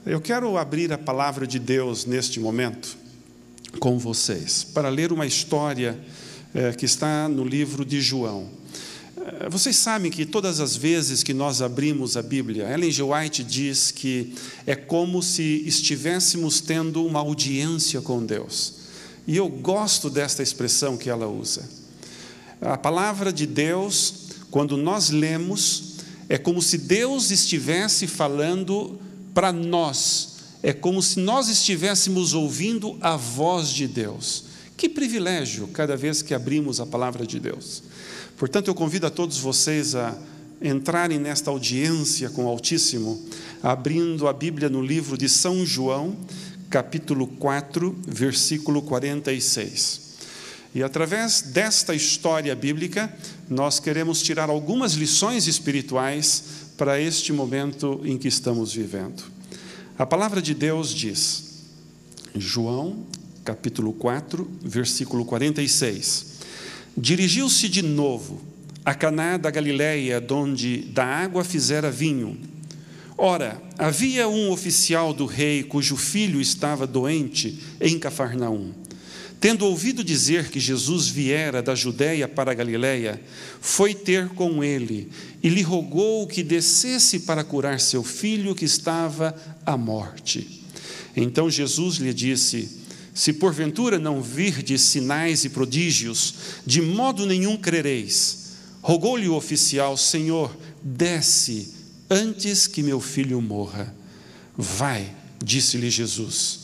Eu quero abrir a palavra de Deus neste momento com vocês, para ler uma história que está no livro de João. Vocês sabem que todas as vezes que nós abrimos a Bíblia, Ellen G. White diz que é como se estivéssemos tendo uma audiência com Deus. E eu gosto desta expressão que ela usa. A palavra de Deus, quando nós lemos, é como se Deus estivesse falando para nós. É como se nós estivéssemos ouvindo a voz de Deus. Que privilégio cada vez que abrimos a palavra de Deus. Portanto, eu convido a todos vocês a entrarem nesta audiência com o Altíssimo, abrindo a Bíblia no livro de São João, capítulo 4, versículo 46. E através desta história bíblica, nós queremos tirar algumas lições espirituais para este momento em que estamos vivendo. A palavra de Deus diz, João, capítulo 4, versículo 46. Dirigiu-se de novo a Caná da Galileia, donde da água fizera vinho. Ora, havia um oficial do rei, cujo filho estava doente em Cafarnaum. Tendo ouvido dizer que Jesus viera da Judeia para a Galileia, foi ter com ele e lhe rogou que descesse para curar seu filho que estava à morte. Então Jesus lhe disse: se porventura não virdes sinais e prodígios, de modo nenhum crereis. Rogou-lhe o oficial: Senhor, desce antes que meu filho morra. Vai, disse-lhe Jesus,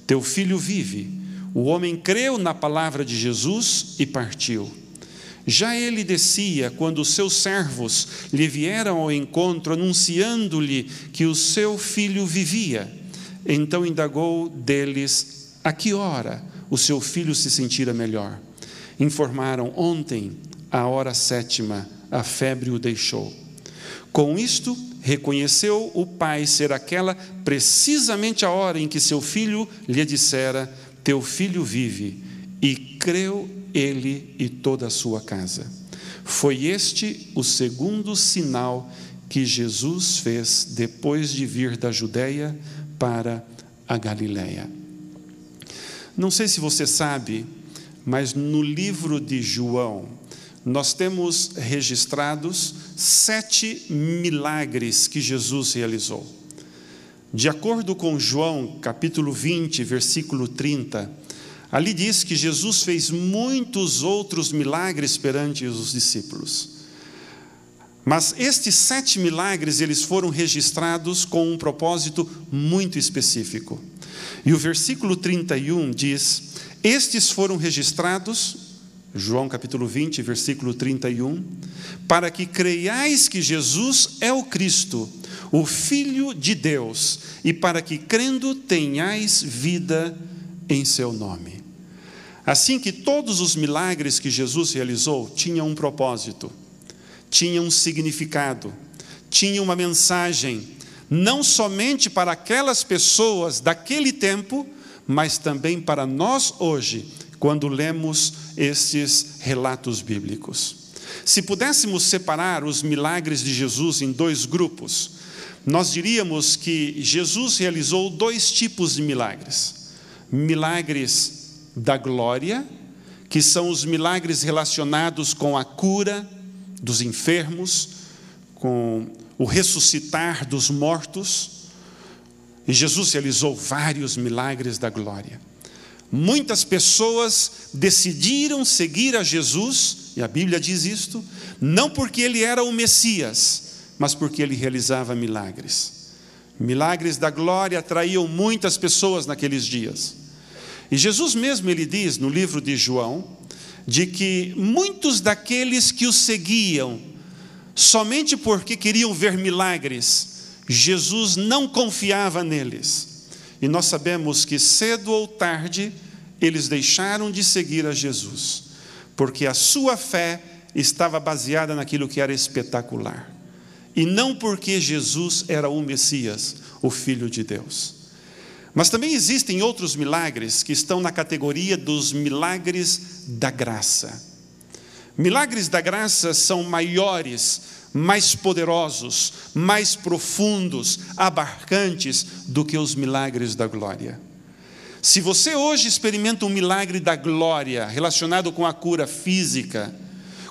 teu filho vive. O homem creu na palavra de Jesus e partiu. Já ele descia, quando os seus servos lhe vieram ao encontro, anunciando-lhe que o seu filho vivia. Então indagou deles a que hora o seu filho se sentira melhor. Informaram: ontem, à hora 7ª, a febre o deixou. Com isto, reconheceu o pai ser aquela precisamente a hora em que seu filho lhe dissera: teu filho vive, e creu ele e toda a sua casa. Foi este o segundo sinal que Jesus fez depois de vir da Judeia para a Galileia. Não sei se você sabe, mas no livro de João, nós temos registrados 7 milagres que Jesus realizou. De acordo com João, capítulo 20, versículo 30, ali diz que Jesus fez muitos outros milagres perante os discípulos. Mas estes 7 milagres, eles foram registrados com um propósito muito específico. E o versículo 31 diz: estes foram registrados, João capítulo 20, versículo 31, para que creiais que Jesus é o Cristo, o Filho de Deus, e para que crendo tenhais vida em seu nome. Assim que todos os milagres que Jesus realizou tinham um propósito, tinham um significado, tinham uma mensagem, não somente para aquelas pessoas daquele tempo, mas também para nós hoje, quando lemos estes relatos bíblicos. Se pudéssemos separar os milagres de Jesus em 2 grupos, nós diríamos que Jesus realizou 2 tipos de milagres. Milagres da glória, que são os milagres relacionados com a cura dos enfermos, com o ressuscitar dos mortos. E Jesus realizou vários milagres da glória. Muitas pessoas decidiram seguir a Jesus, e a Bíblia diz isto, não porque ele era o Messias, mas porque ele realizava milagres. Milagres da glória atraíam muitas pessoas naqueles dias. E Jesus mesmo, ele diz no livro de João, de que muitos daqueles que o seguiam, somente porque queriam ver milagres, Jesus não confiava neles. E nós sabemos que cedo ou tarde, eles deixaram de seguir a Jesus, porque a sua fé estava baseada naquilo que era espetacular. E não porque Jesus era o Messias, o Filho de Deus. Mas também existem outros milagres que estão na categoria dos milagres da graça. Milagres da graça são maiores, mais poderosos, mais profundos, abarcantes do que os milagres da glória. Se você hoje experimenta um milagre da glória relacionado com a cura física,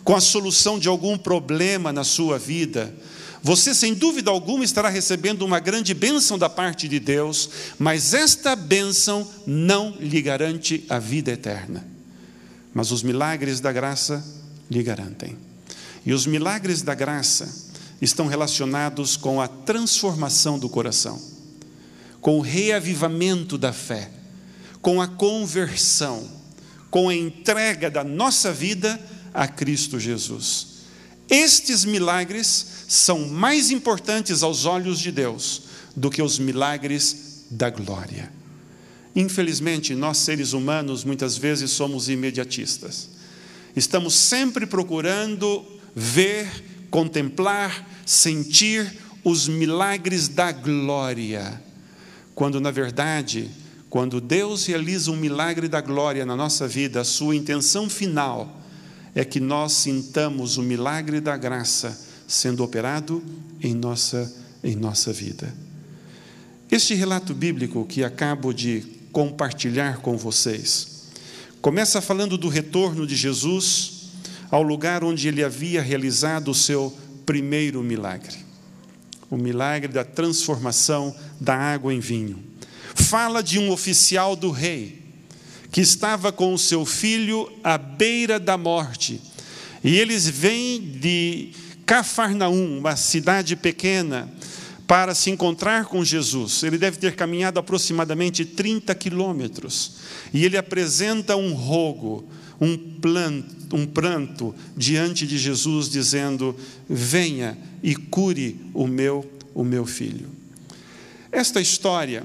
com a solução de algum problema na sua vida, você sem dúvida alguma estará recebendo uma grande bênção da parte de Deus, mas esta bênção não lhe garante a vida eterna. Mas os milagres da graça lhe garantem. E os milagres da graça estão relacionados com a transformação do coração, com o reavivamento da fé, com a conversão, com a entrega da nossa vida a Cristo Jesus. Estes milagres são mais importantes aos olhos de Deus do que os milagres da glória. Infelizmente, nós seres humanos muitas vezes somos imediatistas. Estamos sempre procurando ver, contemplar, sentir os milagres da glória, quando na verdade, quando Deus realiza um milagre da glória na nossa vida, a sua intenção final é que nós sintamos o milagre da graça sendo operado em nossa vida. Este relato bíblico que acabo de compartilhar com vocês começa falando do retorno de Jesus ao lugar onde ele havia realizado o seu primeiro milagre, o milagre da transformação da água em vinho. Fala de um oficial do rei que estava com o seu filho à beira da morte, e eles vêm de Cafarnaum, uma cidade pequena, para se encontrar com Jesus. Ele deve ter caminhado aproximadamente 30 quilômetros, e ele apresenta um rogo, um pranto diante de Jesus, dizendo: venha e cure o meu filho. Esta história,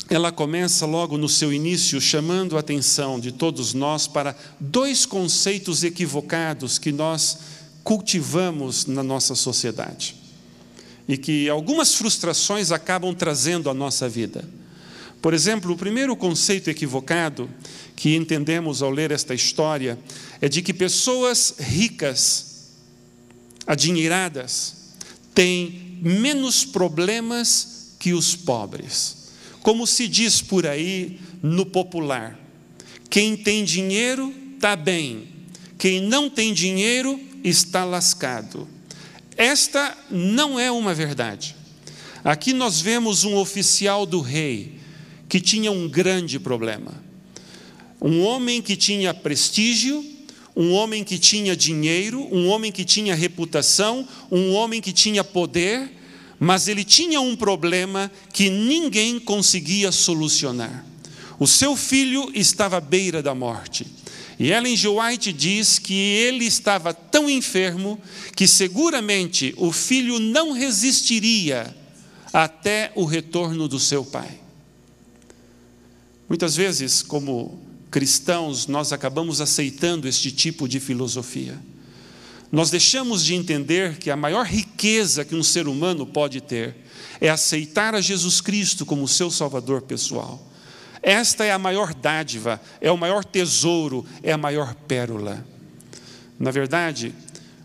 ela começa logo no seu início, chamando a atenção de todos nós para dois conceitos equivocados que nós cultivamos na nossa sociedade e que algumas frustrações acabam trazendo à nossa vida. Por exemplo, o primeiro conceito equivocado que entendemos ao ler esta história é de que pessoas ricas, adinheiradas, têm menos problemas que os pobres. Como se diz por aí no popular: quem tem dinheiro está bem, quem não tem dinheiro está lascado. Esta não é uma verdade. Aqui nós vemos um oficial do rei que tinha um grande problema. Um homem que tinha prestígio, um homem que tinha dinheiro, um homem que tinha reputação, um homem que tinha poder, mas ele tinha um problema que ninguém conseguia solucionar. O seu filho estava à beira da morte. E Ellen G. White diz que ele estava tão enfermo que seguramente o filho não resistiria até o retorno do seu pai. Muitas vezes, como cristãos, nós acabamos aceitando este tipo de filosofia. Nós deixamos de entender que a maior riqueza que um ser humano pode ter é aceitar a Jesus Cristo como seu Salvador pessoal. Esta é a maior dádiva, é o maior tesouro, é a maior pérola. Na verdade,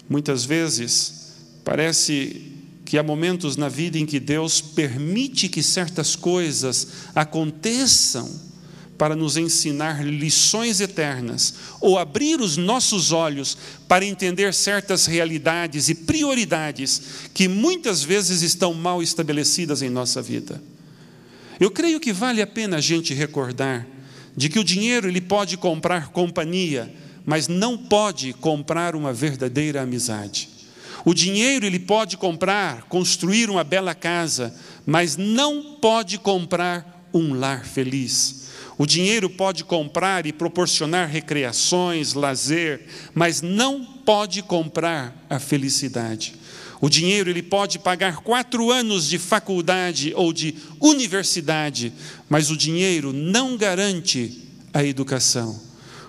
muitas vezes, parece que há momentos na vida em que Deus permite que certas coisas aconteçam para nos ensinar lições eternas, ou abrir os nossos olhos para entender certas realidades e prioridades que muitas vezes estão mal estabelecidas em nossa vida. Eu creio que vale a pena a gente recordar de que o dinheiro ele pode comprar companhia, mas não pode comprar uma verdadeira amizade. O dinheiro ele pode comprar, construir uma bela casa, mas não pode comprar um lar feliz. O dinheiro pode comprar e proporcionar recreações, lazer, mas não pode comprar a felicidade. O dinheiro ele pode pagar 4 anos de faculdade ou de universidade, mas o dinheiro não garante a educação.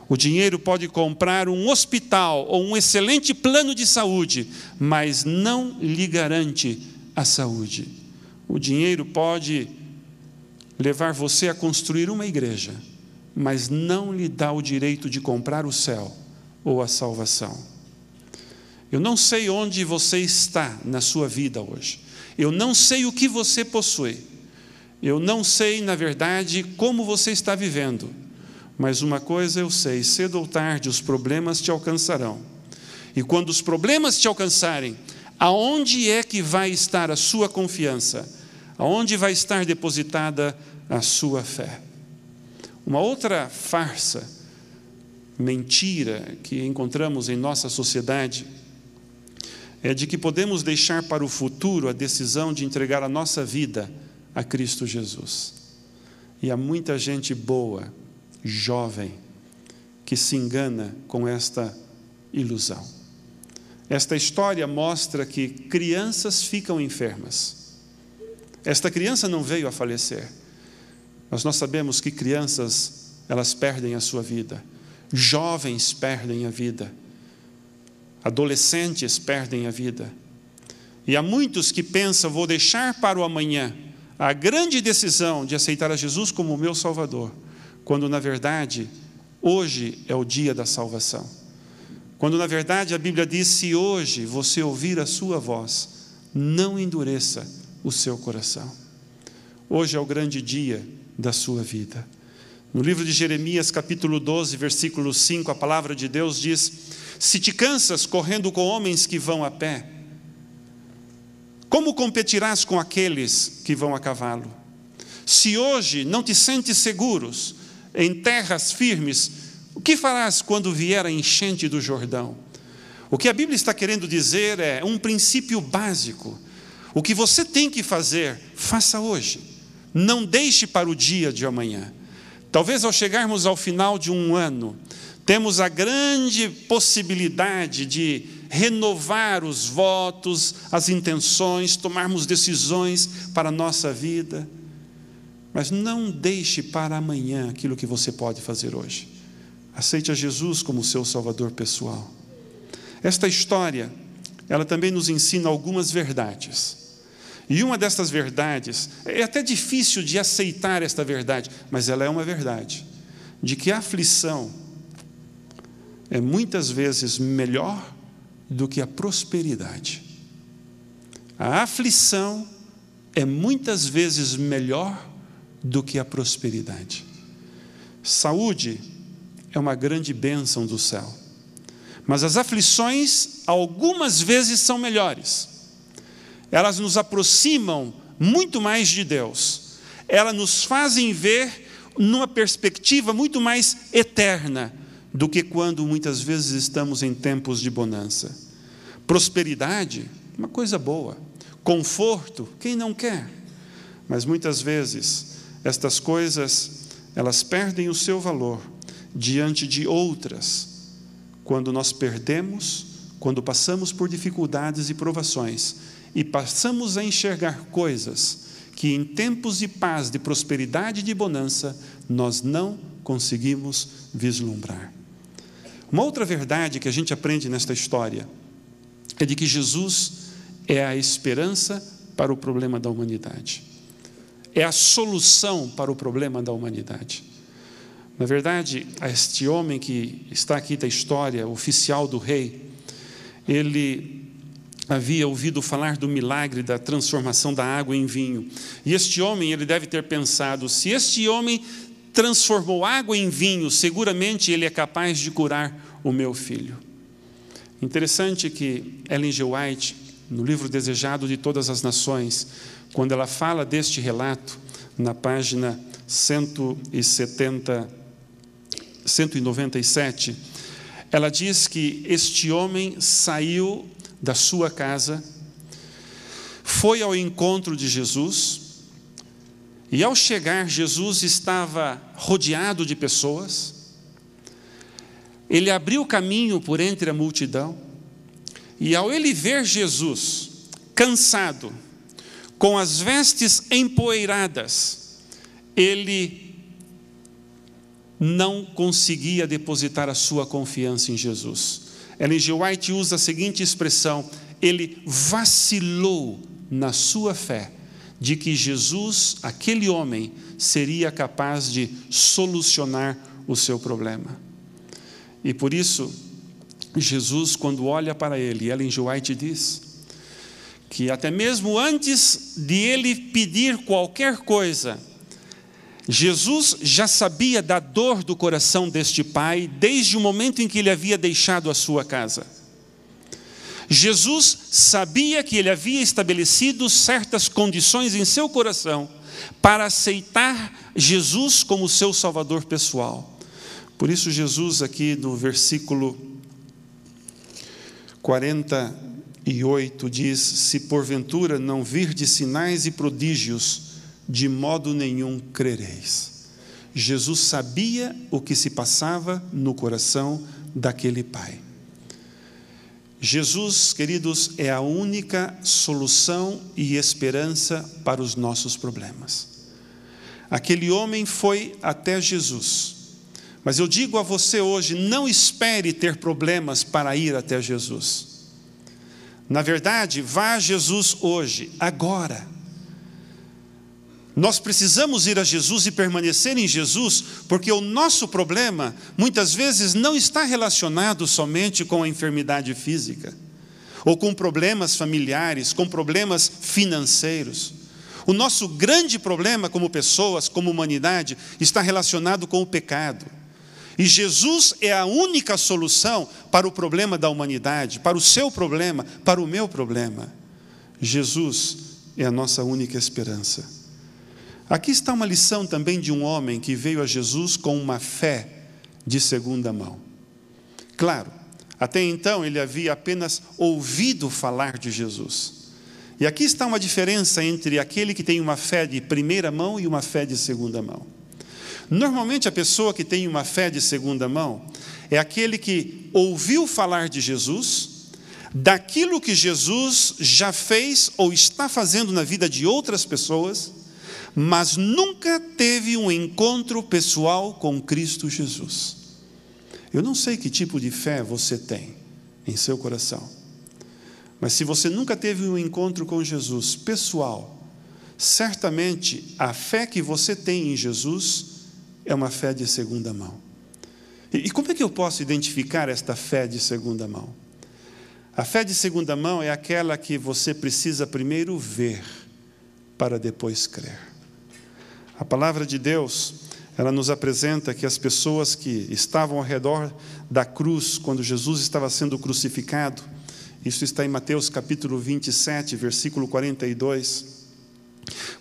O dinheiro pode comprar um hospital ou um excelente plano de saúde, mas não lhe garante a saúde. O dinheiro pode levar você a construir uma igreja, mas não lhe dá o direito de comprar o céu ou a salvação. Eu não sei onde você está na sua vida hoje. Eu não sei o que você possui. Eu não sei, na verdade, como você está vivendo. Mas uma coisa eu sei, cedo ou tarde os problemas te alcançarão. E quando os problemas te alcançarem, aonde é que vai estar a sua confiança? Aonde vai estar depositada a sua fé? Uma outra farsa, mentira que encontramos em nossa sociedade é de que podemos deixar para o futuro a decisão de entregar a nossa vida a Cristo Jesus. E há muita gente boa, jovem, que se engana com esta ilusão. Esta história mostra que crianças ficam enfermas. Esta criança não veio a falecer, mas nós sabemos que crianças, elas perdem a sua vida. Jovens perdem a vida. Adolescentes perdem a vida. E há muitos que pensam, vou deixar para o amanhã a grande decisão de aceitar a Jesus como o meu Salvador, quando na verdade, hoje é o dia da salvação. Quando na verdade a Bíblia diz, se hoje você ouvir a sua voz, não endureça o seu coração. Hoje é o grande dia da sua vida. No livro de Jeremias, capítulo 12, versículo 5, a palavra de Deus diz, se te cansas correndo com homens que vão a pé, como competirás com aqueles que vão a cavalo? Se hoje não te sentes seguros em terras firmes, o que farás quando vier a enchente do Jordão? O que a Bíblia está querendo dizer é um princípio básico. O que você tem que fazer, faça hoje. Não deixe para o dia de amanhã. Talvez ao chegarmos ao final de um ano, temos a grande possibilidade de renovar os votos, as intenções, tomarmos decisões para a nossa vida. Mas não deixe para amanhã aquilo que você pode fazer hoje. Aceite a Jesus como seu Salvador pessoal. Esta história, ela também nos ensina algumas verdades. E uma destas verdades, é até difícil de aceitar esta verdade, mas ela é uma verdade, de que a aflição é muitas vezes melhor do que a prosperidade. A aflição é muitas vezes melhor do que a prosperidade. Saúde é uma grande bênção do céu, mas as aflições algumas vezes são melhores. Elas nos aproximam muito mais de Deus. Elas nos fazem ver numa perspectiva muito mais eterna do que quando muitas vezes estamos em tempos de bonança. Prosperidade, uma coisa boa. Conforto, quem não quer? Mas muitas vezes estas coisas, elas perdem o seu valor diante de outras. Quando nós perdemos, quando passamos por dificuldades e provações, e passamos a enxergar coisas que em tempos de paz, de prosperidade e de bonança, nós não conseguimos vislumbrar. Uma outra verdade que a gente aprende nesta história é de que Jesus é a esperança para o problema da humanidade. É a solução para o problema da humanidade. Na verdade, este homem que está aqui da história, oficial do rei, ele havia ouvido falar do milagre da transformação da água em vinho. E este homem, ele deve ter pensado, se este homem transformou água em vinho, seguramente ele é capaz de curar o meu filho. Interessante que Ellen G. White, no livro Desejado de Todas as Nações, quando ela fala deste relato, na página 197, ela diz que este homem saiu da sua casa, foi ao encontro de Jesus, e ao chegar, Jesus estava rodeado de pessoas. Ele abriu caminho por entre a multidão, e ao ele ver Jesus, cansado, com as vestes empoeiradas, ele não conseguia depositar a sua confiança em Jesus. Ellen G. White usa a seguinte expressão, ele vacilou na sua fé, de que Jesus, aquele homem, seria capaz de solucionar o seu problema. E por isso, Jesus, quando olha para ele, Ellen G. White diz que até mesmo antes de ele pedir qualquer coisa, Jesus já sabia da dor do coração deste pai, desde o momento em que ele havia deixado a sua casa. Jesus sabia que ele havia estabelecido certas condições em seu coração para aceitar Jesus como seu Salvador pessoal. Por isso Jesus aqui no versículo 48 diz: se porventura não virdes sinais e prodígios, de modo nenhum crereis. Jesus sabia o que se passava no coração daquele pai. Jesus, queridos, é a única solução e esperança para os nossos problemas. Aquele homem foi até Jesus, mas eu digo a você hoje, não espere ter problemas para ir até Jesus. Na verdade, vá a Jesus hoje, agora. Nós precisamos ir a Jesus e permanecer em Jesus, porque o nosso problema, muitas vezes, não está relacionado somente com a enfermidade física, ou com problemas familiares, com problemas financeiros. O nosso grande problema como pessoas, como humanidade, está relacionado com o pecado. E Jesus é a única solução para o problema da humanidade, para o seu problema, para o meu problema. Jesus é a nossa única esperança. Aqui está uma lição também de um homem que veio a Jesus com uma fé de segunda mão. Claro, até então ele havia apenas ouvido falar de Jesus. E aqui está uma diferença entre aquele que tem uma fé de primeira mão e uma fé de segunda mão. Normalmente a pessoa que tem uma fé de segunda mão é aquele que ouviu falar de Jesus, daquilo que Jesus já fez ou está fazendo na vida de outras pessoas, mas nunca teve um encontro pessoal com Cristo Jesus. Eu não sei que tipo de fé você tem em seu coração, mas se você nunca teve um encontro com Jesus pessoal, certamente a fé que você tem em Jesus é uma fé de segunda mão. E como é que eu posso identificar esta fé de segunda mão? A fé de segunda mão é aquela que você precisa primeiro ver, para depois crer. A palavra de Deus, ela nos apresenta que as pessoas que estavam ao redor da cruz, quando Jesus estava sendo crucificado, isso está em Mateus capítulo 27, versículo 42,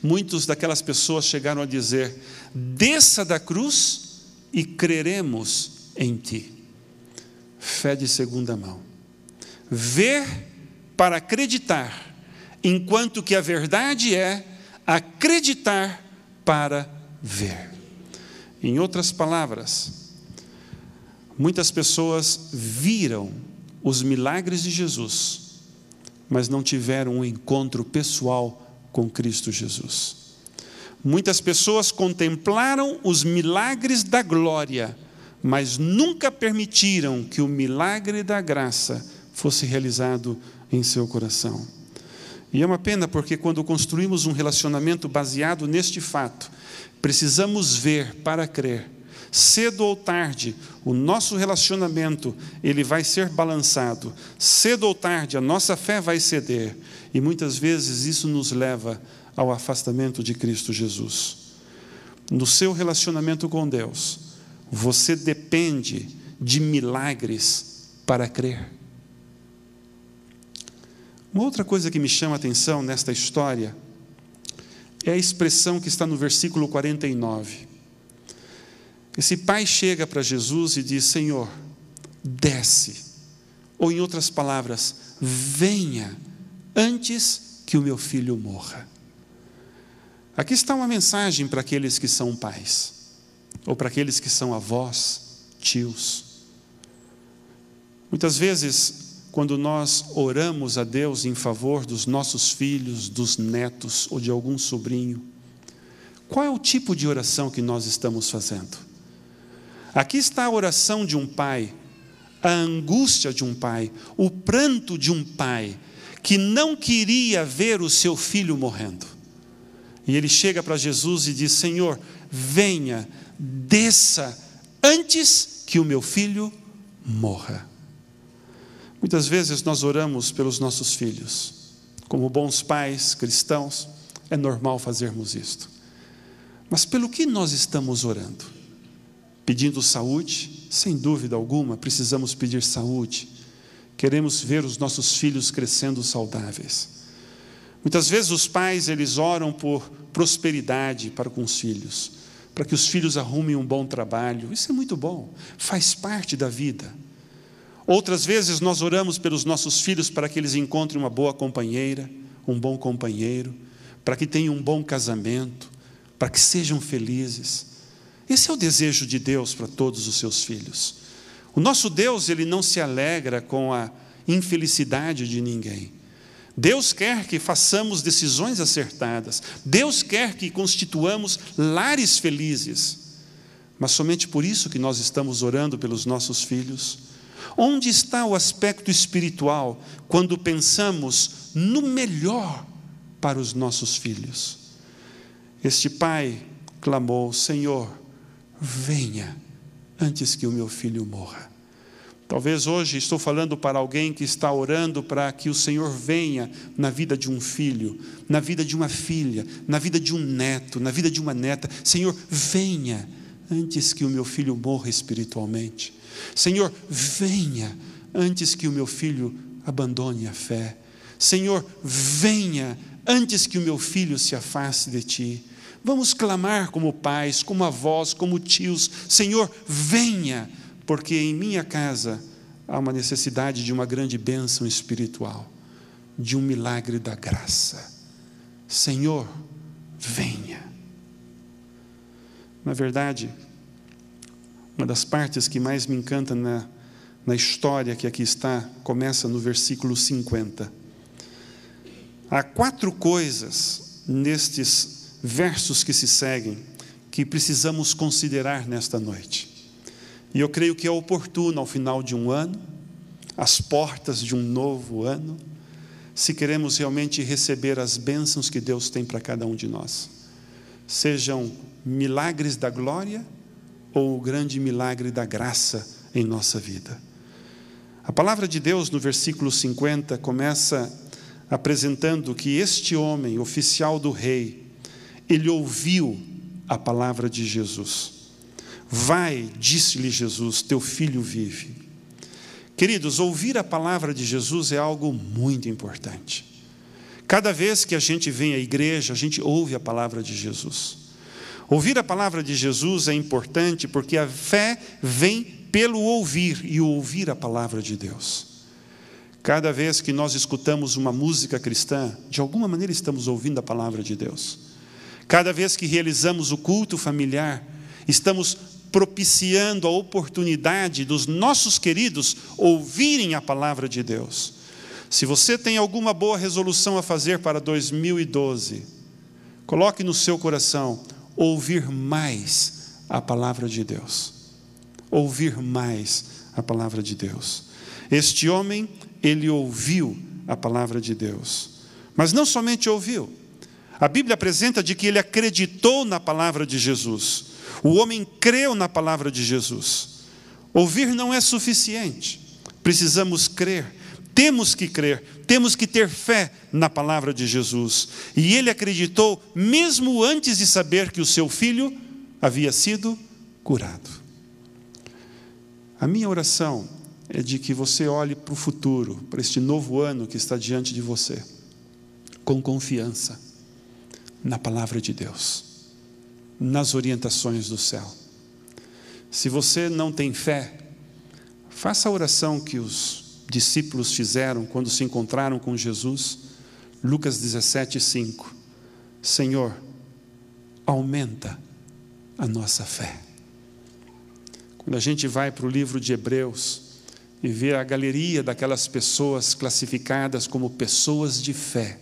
muitas daquelas pessoas chegaram a dizer: desça da cruz e creremos em ti. Fé de segunda mão. Ver para acreditar, enquanto que a verdade é acreditar para ver. Em outras palavras, muitas pessoas viram os milagres de Jesus, mas não tiveram um encontro pessoal com Cristo Jesus. Muitas pessoas contemplaram os milagres da glória, mas nunca permitiram que o milagre da graça fosse realizado em seu coração. E é uma pena, porque quando construímos um relacionamento baseado neste fato, precisamos ver para crer. Cedo ou tarde, o nosso relacionamento ele vai ser balançado. Cedo ou tarde, a nossa fé vai ceder. E muitas vezes isso nos leva ao afastamento de Cristo Jesus. No seu relacionamento com Deus, você depende de milagres para crer. Uma outra coisa que me chama a atenção nesta história é a expressão que está no versículo 49. Esse pai chega para Jesus e diz: Senhor, desce. Ou em outras palavras, venha antes que o meu filho morra. Aqui está uma mensagem para aqueles que são pais, ou para aqueles que são avós, tios. Muitas vezes, quando nós oramos a Deus em favor dos nossos filhos, dos netos ou de algum sobrinho, qual é o tipo de oração que nós estamos fazendo? Aqui está a oração de um pai, a angústia de um pai, o pranto de um pai que não queria ver o seu filho morrendo. E ele chega para Jesus e diz: Senhor, venha, desça antes que o meu filho morra. Muitas vezes nós oramos pelos nossos filhos. Como bons pais cristãos, é normal fazermos isto. Mas pelo que nós estamos orando? Pedindo saúde? Sem dúvida alguma, precisamos pedir saúde. Queremos ver os nossos filhos crescendo saudáveis. Muitas vezes os pais, eles oram por prosperidade para com os filhos, para que os filhos arrumem um bom trabalho. Isso é muito bom, faz parte da vida. Outras vezes nós oramos pelos nossos filhos para que eles encontrem uma boa companheira, um bom companheiro, para que tenham um bom casamento, para que sejam felizes. Esse é o desejo de Deus para todos os seus filhos. O nosso Deus, ele não se alegra com a infelicidade de ninguém. Deus quer que façamos decisões acertadas. Deus quer que constituamos lares felizes. Mas somente por isso que nós estamos orando pelos nossos filhos. Onde está o aspecto espiritual quando pensamos no melhor para os nossos filhos? Este pai clamou: Senhor, venha antes que o meu filho morra. Talvez hoje estou falando para alguém que está orando para que o Senhor venha na vida de um filho, na vida de uma filha, na vida de um neto, na vida de uma neta. Senhor, venha antes que o meu filho morra espiritualmente. Senhor, venha antes que o meu filho abandone a fé. Senhor, venha antes que o meu filho se afaste de Ti. Vamos clamar como pais, como avós, como tios. Senhor, venha, porque em minha casa há uma necessidade de uma grande bênção espiritual, de um milagre da graça. Senhor, venha. Na verdade, uma das partes que mais me encanta na história que aqui está, começa no versículo 50. Há 4 coisas nestes versos que se seguem que precisamos considerar nesta noite. E eu creio que é oportuno ao final de um ano, às portas de um novo ano, se queremos realmente receber as bênçãos que Deus tem para cada um de nós. Sejam milagres da glória ou o grande milagre da graça em nossa vida. A palavra de Deus no versículo 50 começa apresentando que este homem, oficial do rei, ele ouviu a palavra de Jesus. Vai, disse-lhe Jesus, teu filho vive. Queridos, ouvir a palavra de Jesus é algo muito importante. Cada vez que a gente vem à igreja, a gente ouve a palavra de Jesus. Ouvir a palavra de Jesus é importante porque a fé vem pelo ouvir e ouvir a palavra de Deus. Cada vez que nós escutamos uma música cristã, de alguma maneira estamos ouvindo a palavra de Deus. Cada vez que realizamos o culto familiar, estamos propiciando a oportunidade dos nossos queridos ouvirem a palavra de Deus. Se você tem alguma boa resolução a fazer para 2012, coloque no seu coração ouvir mais a palavra de Deus. Ouvir mais a palavra de Deus. Este homem, ele ouviu a palavra de Deus. Mas não somente ouviu. A Bíblia apresenta de que ele acreditou na palavra de Jesus. O homem creu na palavra de Jesus. Ouvir não é suficiente. Precisamos crer. Temos que crer. Temos que ter fé na palavra de Jesus. E ele acreditou mesmo antes de saber que o seu filho havia sido curado. A minha oração é de que você olhe para o futuro, para este novo ano que está diante de você, com confiança na palavra de Deus, nas orientações do céu. Se você não tem fé, faça a oração que os discípulos fizeram quando se encontraram com Jesus. Lucas 17:5. Senhor, aumenta a nossa fé. Quando a gente vai para o livro de Hebreus e vê a galeria daquelas pessoas classificadas como pessoas de fé,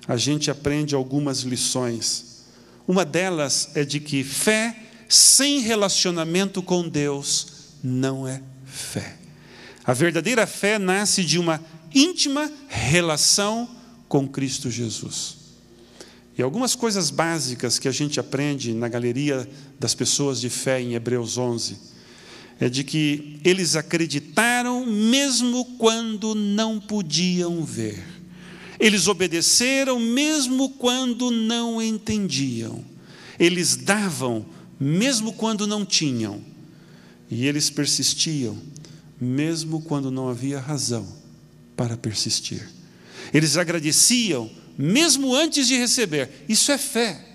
a gente aprende algumas lições. Uma delas é de que fé sem relacionamento com Deus não é fé. A verdadeira fé nasce de uma íntima relação com Cristo Jesus. E algumas coisas básicas que a gente aprende na galeria das pessoas de fé em Hebreus 11 é de que eles acreditaram mesmo quando não podiam ver. Eles obedeceram mesmo quando não entendiam. Eles davam mesmo quando não tinham. E eles persistiam mesmo quando não havia razão para persistir. Eles agradeciam mesmo antes de receber. Isso é fé.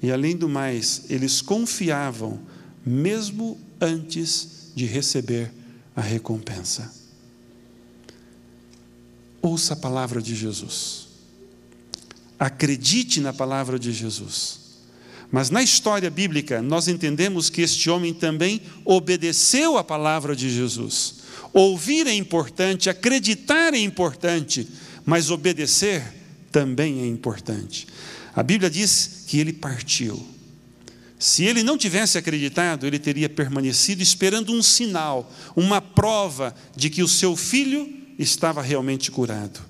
E além do mais, eles confiavam mesmo antes de receber a recompensa. Ouça a palavra de Jesus. Acredite na palavra de Jesus. Mas na história bíblica, nós entendemos que este homem também obedeceu a palavra de Jesus. Ouvir é importante, acreditar é importante, mas obedecer também é importante. A Bíblia diz que ele partiu. Se ele não tivesse acreditado, ele teria permanecido esperando um sinal, uma prova de que o seu filho estava realmente curado.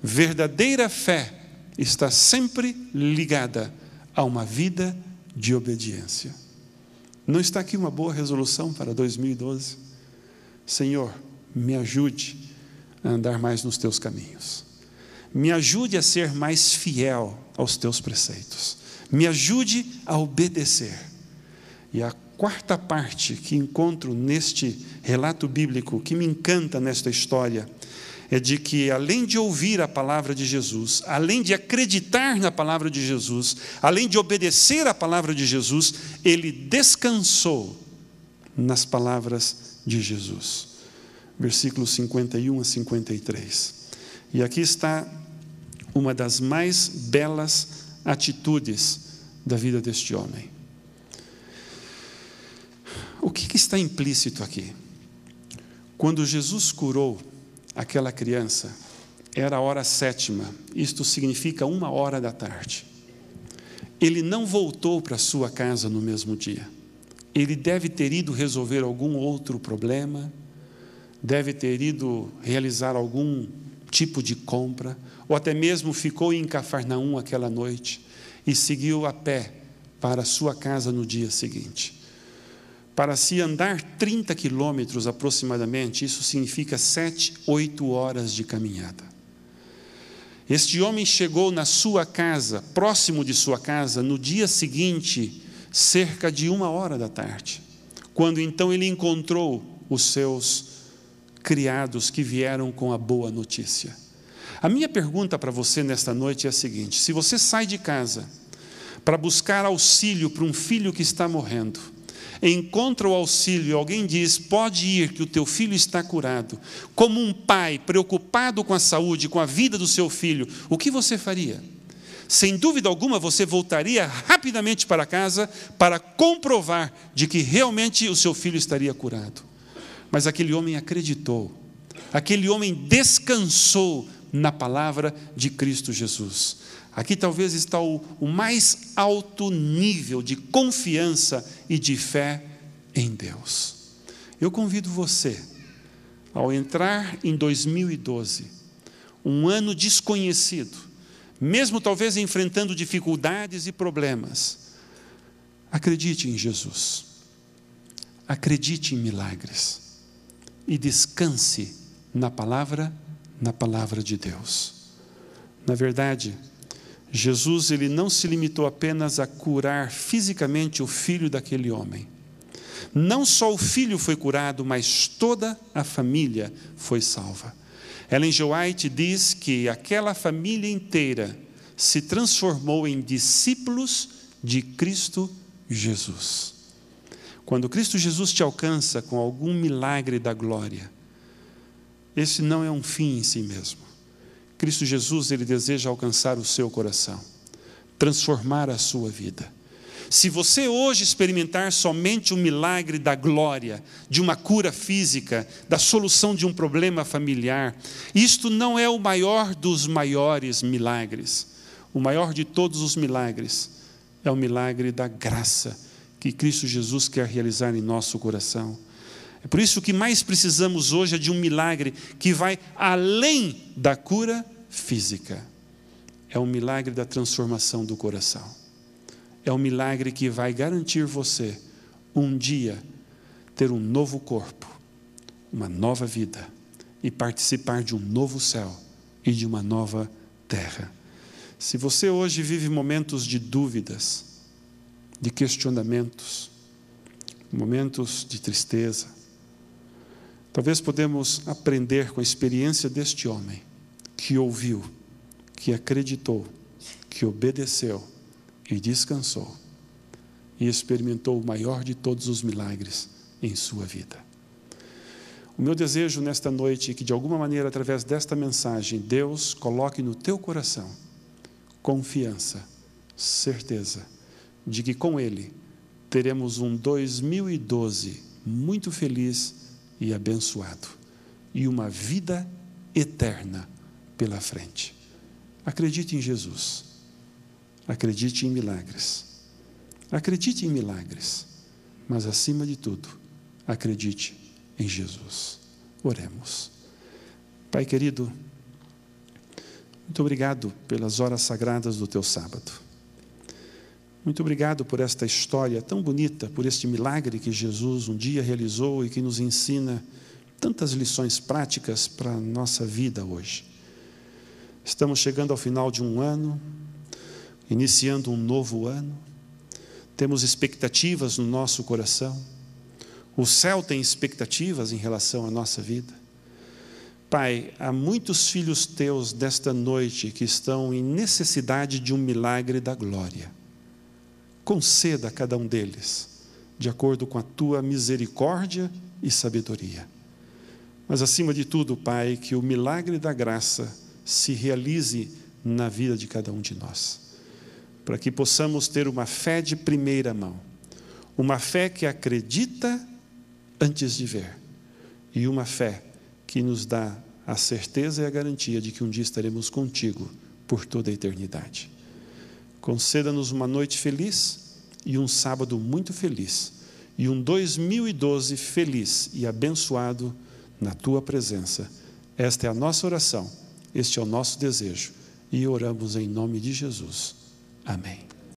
Verdadeira fé está sempre ligada a uma vida de obediência. Não está aqui uma boa resolução para 2012? Senhor, me ajude a andar mais nos teus caminhos. Me ajude a ser mais fiel aos teus preceitos. Me ajude a obedecer. E a quarta parte que encontro neste relato bíblico, que me encanta nesta história, é de que, além de ouvir a palavra de Jesus, além de acreditar na palavra de Jesus, além de obedecer a palavra de Jesus, ele descansou nas palavras de Jesus. Versículos 51 a 53. E aqui está uma das mais belas atitudes da vida deste homem. O que está implícito aqui? Quando Jesus curou aquela criança, era a hora 7ª, isto significa 1h da tarde. Ele não voltou para sua casa no mesmo dia. Ele deve ter ido resolver algum outro problema, deve ter ido realizar algum tipo de compra, ou até mesmo ficou em Cafarnaum aquela noite e seguiu a pé para a sua casa no dia seguinte. Para se andar 30 quilômetros aproximadamente, isso significa 7, 8 horas de caminhada. Este homem chegou na sua casa, próximo de sua casa, no dia seguinte, cerca de 1h da tarde, quando então ele encontrou os seus criados que vieram com a boa notícia. A minha pergunta para você nesta noite é a seguinte: se você sai de casa para buscar auxílio para um filho que está morrendo, encontra o auxílio e alguém diz, pode ir que o teu filho está curado, como um pai preocupado com a saúde, com a vida do seu filho, o que você faria? Sem dúvida alguma você voltaria rapidamente para casa para comprovar de que realmente o seu filho estaria curado. Mas aquele homem acreditou, aquele homem descansou na palavra de Cristo Jesus. Aqui talvez está o mais alto nível de confiança e de fé em Deus. Eu convido você, ao entrar em 2012, um ano desconhecido, mesmo talvez enfrentando dificuldades e problemas, acredite em Jesus, acredite em milagres e descanse na palavra de Deus. Na verdade, Jesus ele não se limitou apenas a curar fisicamente o filho daquele homem. Não só o filho foi curado, mas toda a família foi salva. Ellen G. White diz que aquela família inteira se transformou em discípulos de Cristo Jesus. Quando Cristo Jesus te alcança com algum milagre da glória, esse não é um fim em si mesmo. Cristo Jesus, ele deseja alcançar o seu coração, transformar a sua vida. Se você hoje experimentar somente o milagre da glória, de uma cura física, da solução de um problema familiar, isto não é o maior dos maiores milagres. O maior de todos os milagres é o milagre da graça que Cristo Jesus quer realizar em nosso coração. É por isso que mais precisamos hoje é de um milagre que vai além da cura física. É um milagre da transformação do coração. É um milagre que vai garantir você, um dia, ter um novo corpo, uma nova vida e participar de um novo céu e de uma nova terra. Se você hoje vive momentos de dúvidas, de questionamentos, momentos de tristeza, talvez podemos aprender com a experiência deste homem que ouviu, que acreditou, que obedeceu e descansou e experimentou o maior de todos os milagres em sua vida. O meu desejo nesta noite é que, de alguma maneira, através desta mensagem, Deus coloque no teu coração confiança, certeza de que com Ele teremos um 2012 muito feliz e abençoado e uma vida eterna pela frente. Acredite em Jesus, acredite em milagres, acredite em milagres, mas acima de tudo, acredite em Jesus. Oremos. Pai querido, muito obrigado pelas horas sagradas do teu sábado. Muito obrigado por esta história tão bonita, por este milagre que Jesus um dia realizou e que nos ensina tantas lições práticas para a nossa vida hoje. Estamos chegando ao final de um ano, iniciando um novo ano. Temos expectativas no nosso coração. O céu tem expectativas em relação à nossa vida. Pai, há muitos filhos teus desta noite que estão em necessidade de um milagre da glória. Conceda a cada um deles, de acordo com a tua misericórdia e sabedoria. Mas, acima de tudo, Pai, que o milagre da graça se realize na vida de cada um de nós, para que possamos ter uma fé de primeira mão, uma fé que acredita antes de ver, e uma fé que nos dá a certeza e a garantia de que um dia estaremos contigo por toda a eternidade. Conceda-nos uma noite feliz e um sábado muito feliz, e um 2012 feliz e abençoado na tua presença. Esta é a nossa oração, este é o nosso desejo, e oramos em nome de Jesus. Amém.